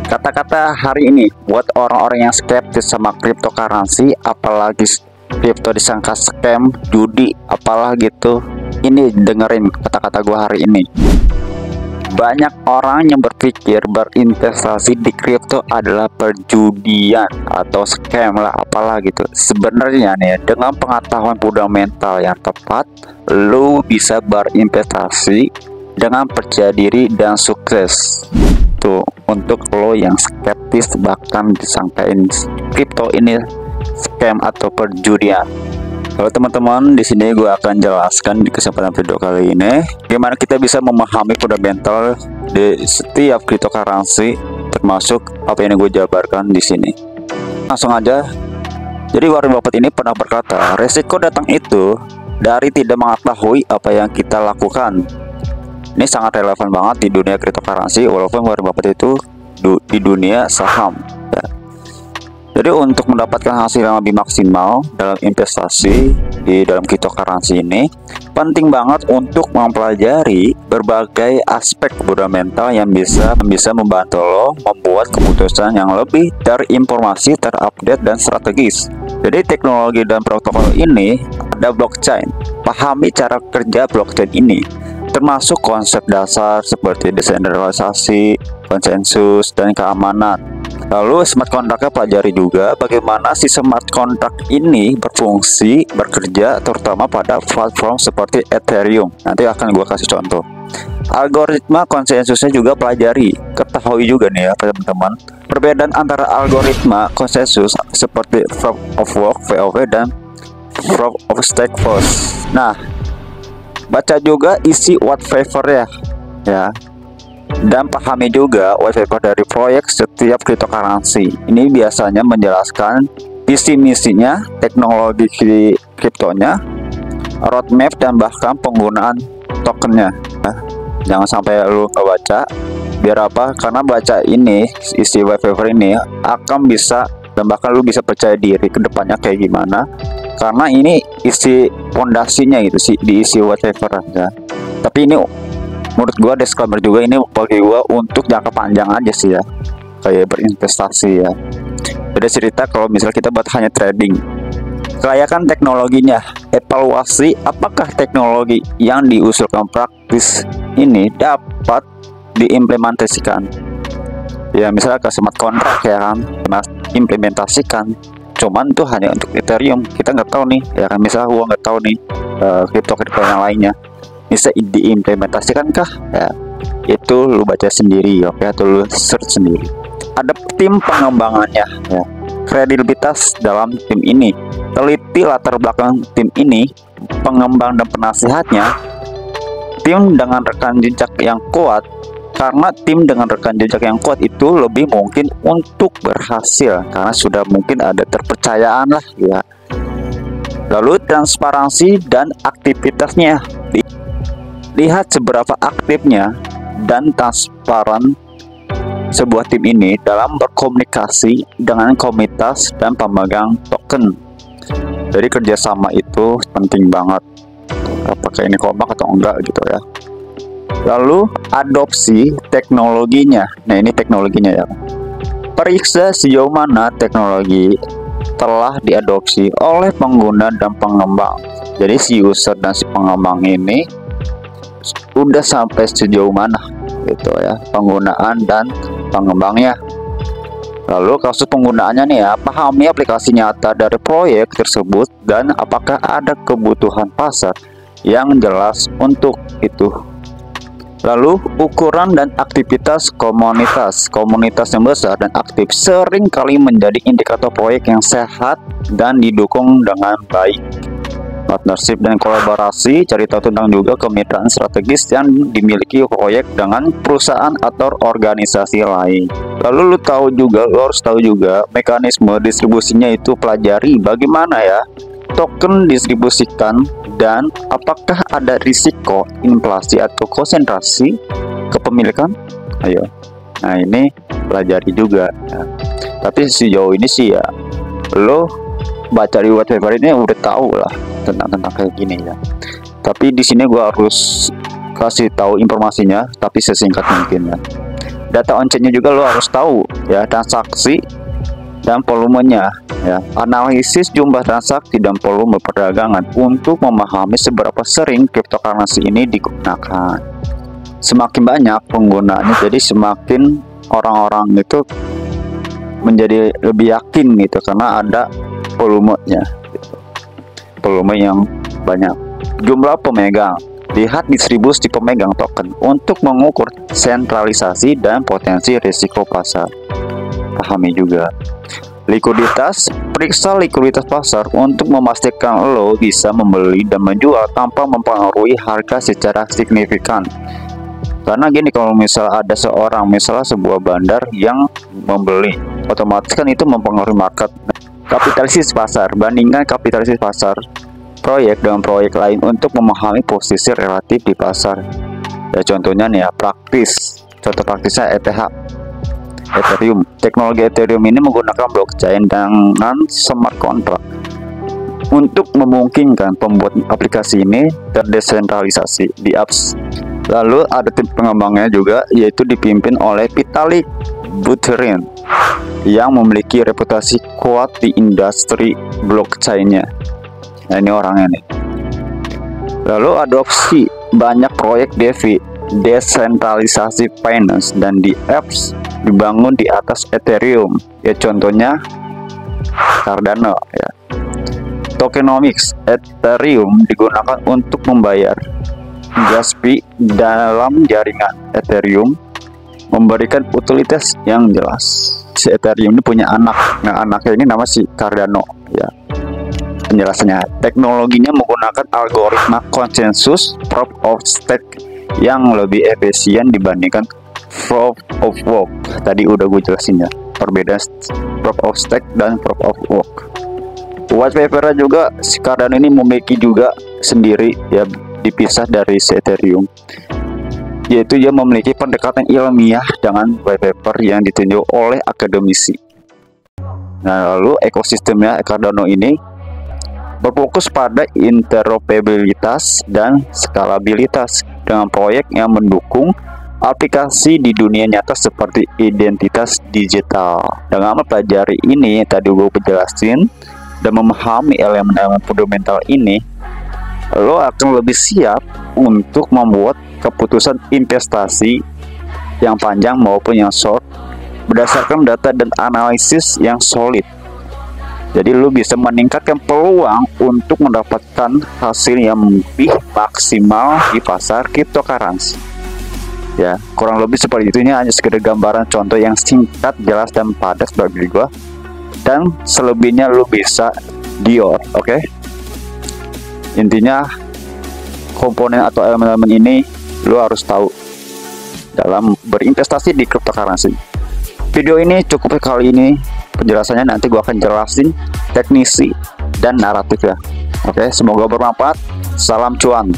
Kata-kata hari ini buat orang-orang yang skeptis sama cryptocurrency, apalagi kripto disangka scam, judi, apalah gitu. Ini dengerin kata-kata gua hari ini. Banyak orang yang berpikir berinvestasi di kripto adalah perjudian atau scam lah, apalah gitu. Sebenarnya nih, dengan pengetahuan fundamental yang tepat, lu bisa berinvestasi dengan percaya diri dan sukses. Tuh, untuk lo yang skeptis bahkan disangkain kripto ini scam atau perjudian. Halo teman-teman, di sini gue akan jelaskan di kesempatan video kali ini gimana kita bisa memahami fundamental di setiap cryptocurrency, termasuk apa yang gue jabarkan di sini. Langsung aja. Jadi Warren Buffett ini pernah berkata, resiko datang itu dari tidak mengetahui apa yang kita lakukan. Ini sangat relevan banget di dunia cryptocurrency, walaupun Warren Buffett itu di dunia saham ya. Jadi untuk mendapatkan hasil yang lebih maksimal dalam investasi di dalam cryptocurrency ini, penting banget untuk mempelajari berbagai aspek fundamental yang bisa membantu lo membuat keputusan yang lebih terinformasi, terupdate, dan strategis. Jadi teknologi dan protokol ini ada blockchain. Pahami cara kerja blockchain ini, termasuk konsep dasar seperti desentralisasi, konsensus, dan keamanan. Lalu smart contract-nya pelajari juga bagaimana si smart contract ini berfungsi, bekerja, terutama pada platform seperti Ethereum. Nanti akan gue kasih contoh. Algoritma konsensusnya juga pelajari. Ketahui juga nih ya teman-teman, perbedaan antara algoritma konsensus seperti Proof of Work (POW) dan Proof of Stake (POS). Nah, baca juga isi white paper ya, dan pahami juga white paper dari proyek setiap cryptocurrency. Ini biasanya menjelaskan visi misinya, teknologi kriptonya, roadmap, dan bahkan penggunaan tokennya. Jangan sampai lu nggak baca. Biar apa? Karena baca ini, isi white paper ini akan bisa, dan bahkan lu bisa percaya diri ke depannya kayak gimana. Karena ini isi fondasinya gitu sih, diisi white paper ya. Tapi ini menurut gua disclaimer juga, ini bagi gua untuk jangka panjang aja sih ya, kayak berinvestasi ya. Beda cerita kalau misalnya kita buat hanya trading. Kelayakan teknologinya, evaluasi apakah teknologi yang diusulkan praktis ini dapat diimplementasikan. Ya misalnya ke smart contract ya kan, implementasikan. Cuman itu hanya untuk Ethereum, kita nggak tahu nih ya kan. Misalnya gua nggak tahu nih kripto yang lainnya bisa diimplementasikan kah ya, itu lu baca sendiri oke, atau lu search sendiri. Ada tim pengembangannya ya, kredibilitas dalam tim ini, teliti latar belakang tim ini, pengembang dan penasihatnya, tim dengan rekan jejak yang kuat. Karena tim dengan rekan jejak yang kuat itu lebih mungkin untuk berhasil karena sudah mungkin ada kepercayaan lah ya. Lalu transparansi dan aktivitasnya, lihat seberapa aktifnya dan transparan sebuah tim ini dalam berkomunikasi dengan komunitas dan pemegang token. Jadi kerjasama itu penting banget, apakah ini kompak atau enggak gitu ya. Lalu adopsi teknologinya. Nah ini teknologinya ya. Periksa sejauh mana teknologi telah diadopsi oleh pengguna dan pengembang. Jadi si user dan si pengembang ini udah sampai sejauh mana gitu ya, penggunaan dan pengembangnya. Lalu kasus penggunaannya nih ya, pahami aplikasi nyata dari proyek tersebut dan apakah ada kebutuhan pasar yang jelas untuk itu. Lalu ukuran dan aktivitas komunitas. Komunitas yang besar dan aktif sering kali menjadi indikator proyek yang sehat dan didukung dengan baik. Partnership dan kolaborasi, cari tahu tentang juga kemitraan strategis yang dimiliki proyek dengan perusahaan atau organisasi lain. Lalu lu harus tahu juga mekanisme distribusinya, itu pelajari bagaimana ya token distribusikan dan apakah ada risiko inflasi atau konsentrasi kepemilikan. Ayo, nah ini pelajari juga ya. Tapi sejauh ini sih ya, lo baca di white paper ini udah tahu lah tentang kayak gini ya. Tapi di sini gua harus kasih tahu informasinya tapi sesingkat mungkin ya. Data on-chainnya juga lo harus tahu ya, transaksi dan volumenya ya, analisis jumlah transaksi dan volume perdagangan untuk memahami seberapa sering cryptocurrency ini digunakan. Semakin banyak penggunaannya, jadi semakin orang-orang itu menjadi lebih yakin gitu, karena ada volumenya gitu. Volume yang banyak. Jumlah pemegang, lihat distribusi pemegang token untuk mengukur sentralisasi dan potensi risiko pasar. Pahami juga likuiditas, periksa likuiditas pasar untuk memastikan lo bisa membeli dan menjual tanpa mempengaruhi harga secara signifikan. Karena gini, kalau misal ada seorang, misalnya sebuah bandar yang membeli, otomatis kan itu mempengaruhi market. Kapitalisasi pasar, bandingkan kapitalisasi pasar proyek dengan proyek lain untuk memahami posisi relatif di pasar. Ya, contohnya nih ya, contoh praktisnya Ethereum. Teknologi Ethereum ini menggunakan blockchain dengan smart contract untuk memungkinkan pembuat aplikasi ini terdesentralisasi di apps. Lalu ada tim pengembangnya juga, yaitu dipimpin oleh Vitalik Buterin yang memiliki reputasi kuat di industri blockchainnya. Nah, ini orangnya nih. Lalu adopsi banyak proyek DeFi, desentralisasi finance, dan di apps dibangun di atas Ethereum. Ya, contohnya Cardano ya. Tokenomics Ethereum digunakan untuk membayar gas fee dalam jaringan Ethereum, memberikan utilitas yang jelas. Si Ethereum ini punya anak, nah anaknya ini nama si Cardano ya. Penjelasannya, teknologinya menggunakan algoritma konsensus proof of stake yang lebih efisien dibandingkan proof of work. Tadi udah gue jelasin ya, perbedaan proof of stake dan proof of work. White paper juga si Cardano ini memiliki juga sendiri ya, dipisah dari Ethereum, yaitu dia memiliki pendekatan ilmiah dengan white paper yang ditinjau oleh akademisi. Nah, lalu ekosistemnya Cardano ini berfokus pada interoperabilitas dan skalabilitas dengan proyek yang mendukung aplikasi di dunia nyata seperti identitas digital. Dengan mempelajari ini tadi gue penjelasin dan memahami elemen-elemen fundamental ini, lo akan lebih siap untuk membuat keputusan investasi yang panjang maupun yang short berdasarkan data dan analisis yang solid. Jadi lo bisa meningkatkan peluang untuk mendapatkan hasil yang lebih maksimal di pasar cryptocurrency. Ya, kurang lebih seperti itu. Ini hanya sekedar gambaran contoh yang singkat, jelas, dan padat bagi gua. Dan selebihnya lo bisa Dior, oke? Intinya komponen atau elemen-elemen ini lo harus tahu dalam berinvestasi di cryptocurrency. Video ini cukup kali ini, penjelasannya nanti gua akan jelasin teknisi dan naratif ya. Oke, semoga bermanfaat. Salam cuan.